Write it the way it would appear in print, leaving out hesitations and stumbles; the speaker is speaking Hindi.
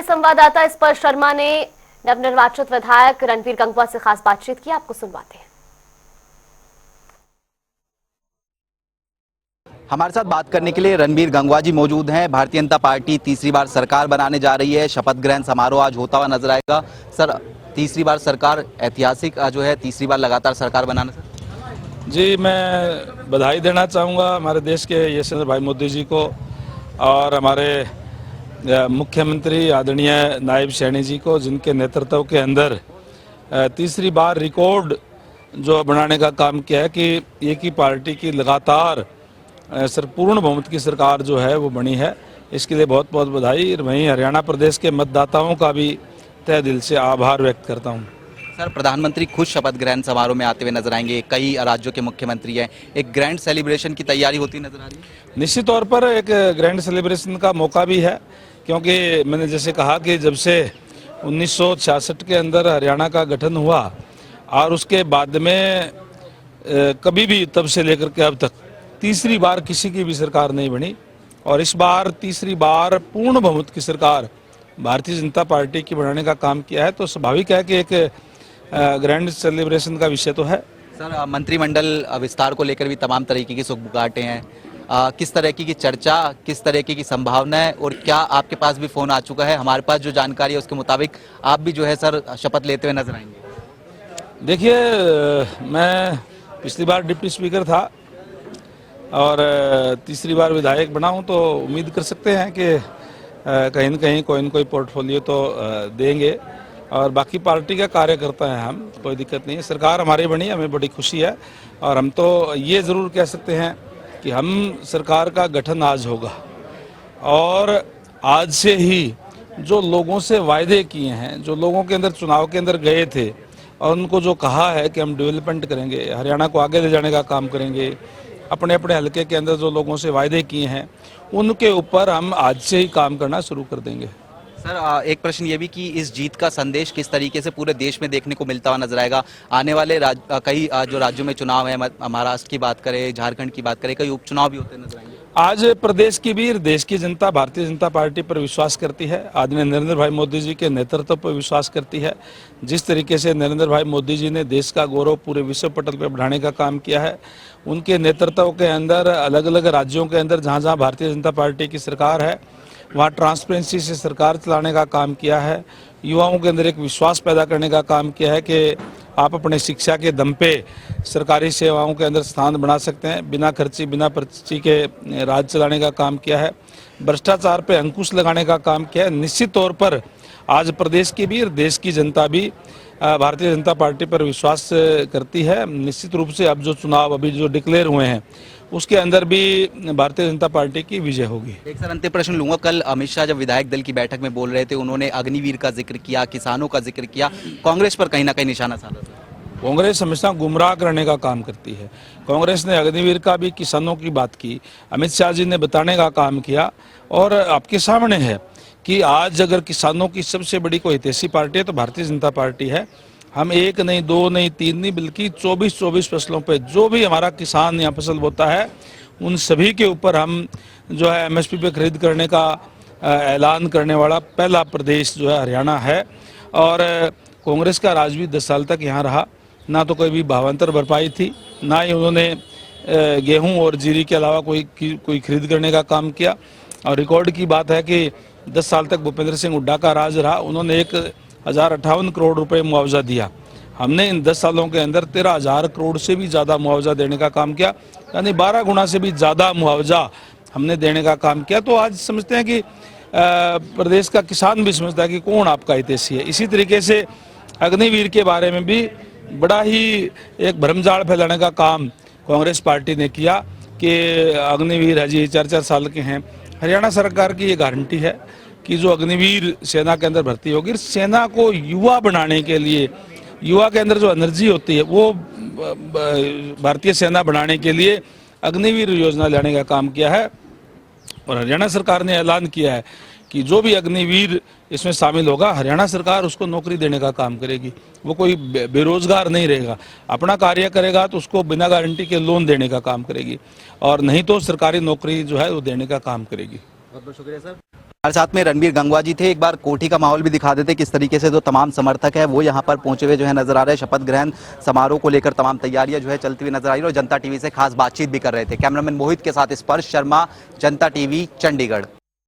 संवाददाता स्पर्श शर्मा ने नवनिर्वाचित विधायक रणबीर गंगवा से खास बातचीत की, आपको सुनवाते हैं। हमारे साथ बात करने के लिए रणबीर गंगवा जी मौजूद हैं। भारतीय जनता पार्टी तीसरी बार सरकार बनाने जा रही है। शपथ ग्रहण समारोह आज होता हुआ नजर आएगा। सर, तीसरी बार सरकार ऐतिहासिक जो है, तीसरी बार लगातार सरकार बनाना। जी, मैं बधाई देना चाहूँगा हमारे देश के यशवंत भाई मोदी जी को और हमारे मुख्यमंत्री आदरणीय नायब सैनी जी को, जिनके नेतृत्व के अंदर तीसरी बार रिकॉर्ड जो बनाने का काम किया है कि एक ही पार्टी की लगातार सर पूर्ण बहुमत की सरकार जो है वो बनी है। इसके लिए बहुत बहुत बधाई। वहीं हरियाणा प्रदेश के मतदाताओं का भी तहे दिल से आभार व्यक्त करता हूँ। सर, प्रधानमंत्री खुद शपथ ग्रहण समारोह में आते हुए नजर आएंगे। कई राज्यों के मुख्यमंत्री हैं। एक ग्रैंड सेलिब्रेशन की तैयारी होती नजर आ रही है। निश्चित तौर पर एक ग्रैंड सेलिब्रेशन का मौका भी है, क्योंकि मैंने जैसे कहा कि जब से 1966 के अंदर हरियाणा का गठन हुआ और उसके बाद में कभी भी तब से लेकर के अब तक तीसरी बार किसी की भी सरकार नहीं बनी, और इस बार तीसरी बार पूर्ण बहुमत की सरकार भारतीय जनता पार्टी की बनाने का काम किया है। तो स्वाभाविक है कि एक ग्रैंड सेलिब्रेशन का विषय तो है। सर, मंत्रिमंडल विस्तार को लेकर भी तमाम तरीके की सुगबुगाहटें हैं। किस तरह की चर्चा, किस तरह की संभावना है, और क्या आपके पास भी फोन आ चुका है? हमारे पास जो जानकारी है उसके मुताबिक आप भी जो है सर शपथ लेते हुए नजर आएंगे। देखिए, मैं पिछली बार डिप्टी स्पीकर था और तीसरी बार विधायक बना हूं, तो उम्मीद कर सकते हैं कि कहीं न कहीं कोई न कोई पोर्टफोलियो तो देंगे। और बाकी पार्टी का कार्यकर्ता हैं हम, कोई दिक्कत नहीं है। सरकार हमारी बनी, हमें बड़ी खुशी है। और हम तो ये ज़रूर कह सकते हैं कि हम सरकार का गठन आज होगा, और आज से ही जो लोगों से वायदे किए हैं, जो लोगों के अंदर चुनाव के अंदर गए थे और उनको जो कहा है कि हम डेवलपमेंट करेंगे, हरियाणा को आगे ले जाने का काम करेंगे, अपने अपने हलके के अंदर जो लोगों से वायदे किए हैं उनके ऊपर हम आज से ही काम करना शुरू कर देंगे। सर, एक प्रश्न ये भी कि इस जीत का संदेश किस तरीके से पूरे देश में देखने को मिलता हुआ नजर आएगा? आने वाले कई जो राज्यों में चुनाव है, महाराष्ट्र की बात करें, झारखंड की बात करें, कई उपचुनाव भी होते नजर आएंगे। आज प्रदेश की भी, देश की जनता भारतीय जनता पार्टी पर विश्वास करती है। आदरणीय नरेंद्र भाई मोदी जी के नेतृत्व पर विश्वास करती है। जिस तरीके से नरेंद्र भाई मोदी जी ने देश का गौरव पूरे विश्व पटल पर बढ़ाने का काम किया है, उनके नेतृत्व के अंदर अलग अलग राज्यों के अंदर जहाँ जहाँ भारतीय जनता पार्टी की सरकार है वहाँ ट्रांसपेरेंसी से सरकार चलाने का काम किया है। युवाओं के अंदर एक विश्वास पैदा करने का काम किया है कि आप अपने शिक्षा के दम पे सरकारी सेवाओं के अंदर स्थान बना सकते हैं। बिना खर्ची, बिना पर्ची के राज चलाने का काम किया है। भ्रष्टाचार पे अंकुश लगाने का काम किया है। निश्चित तौर पर आज प्रदेश की भी और देश की जनता भी भारतीय जनता पार्टी पर विश्वास करती है। निश्चित रूप से अब जो चुनाव अभी जो डिक्लेयर हुए हैं उसके अंदर भी भारतीय जनता पार्टी की विजय होगी। एक सर अंतिम प्रश्न लूंगा। कल अमित शाह जब विधायक दल की बैठक में बोल रहे थे, उन्होंने अग्निवीर का जिक्र किया, किसानों का जिक्र किया, कांग्रेस पर कहीं ना कहीं निशाना साधा था। कांग्रेस हमेशा गुमराह करने का काम करती है। कांग्रेस ने अग्निवीर का भी, किसानों की बात की, अमित शाह जी ने बताने का काम किया। और आपके सामने है कि आज अगर किसानों की सबसे बड़ी कोई हितैषी पार्टी है तो भारतीय जनता पार्टी है। हम एक नहीं, दो नहीं, तीन नहीं, बल्कि 24 फसलों पे जो भी हमारा किसान यहाँ फसल बोता है उन सभी के ऊपर हम जो है MSP पे खरीद करने का ऐलान करने वाला पहला प्रदेश जो है हरियाणा है। और कांग्रेस का राज भी 10 साल तक यहाँ रहा, ना तो कोई भी भावांतर भरपाई थी, ना ही उन्होंने गेहूँ और जीरी के अलावा कोई खरीद करने का काम किया। और रिकॉर्ड की बात है कि 10 साल तक भूपेंद्र सिंह हुड्डा का राज रहा, उन्होंने 1058 करोड़ रुपए मुआवजा दिया। हमने इन 10 सालों के अंदर 13,000 करोड़ से भी ज़्यादा मुआवजा देने का काम किया, यानी 12 गुना से भी ज़्यादा मुआवजा हमने देने का काम किया। तो आज समझते हैं कि प्रदेश का किसान भी समझता है कि कौन आपका हितैषी है। इसी तरीके से अग्निवीर के बारे में भी बड़ा ही एक भ्रमजाल फैलाने का काम कांग्रेस पार्टी ने किया कि अग्निवीर है जी 4-4 साल के हैं। हरियाणा सरकार की ये गारंटी है कि जो अग्निवीर सेना के अंदर भर्ती होगी, सेना को युवा बनाने के लिए, युवा के अंदर जो एनर्जी होती है वो भारतीय सेना बनाने के लिए अग्निवीर योजना लाने का काम किया है। और हरियाणा सरकार ने ऐलान किया है कि जो भी अग्निवीर इसमें शामिल होगा, हरियाणा सरकार उसको नौकरी देने का काम करेगी। वो कोई बेरोजगार नहीं रहेगा, अपना कार्य करेगा तो उसको बिना गारंटी के लोन देने का काम करेगी, और नहीं तो सरकारी नौकरी जो है वो देने का काम करेगी। बहुत बहुत शुक्रिया सर। हमारे साथ में रणबीर गंगवा जी थे। एक बार कोठी का माहौल भी दिखा देते किस तरीके से जो तमाम समर्थक है वो यहाँ पर पहुंचे हुए जो है नजर आ रहे हैं। शपथ ग्रहण समारोह को लेकर तमाम तैयारियां जो है चलती हुई नजर आ रही है और जनता टीवी से खास बातचीत भी कर रहे थे। कैमरामैन मोहित के साथ स्पर्श शर्मा, जनता टीवी, चंडीगढ़।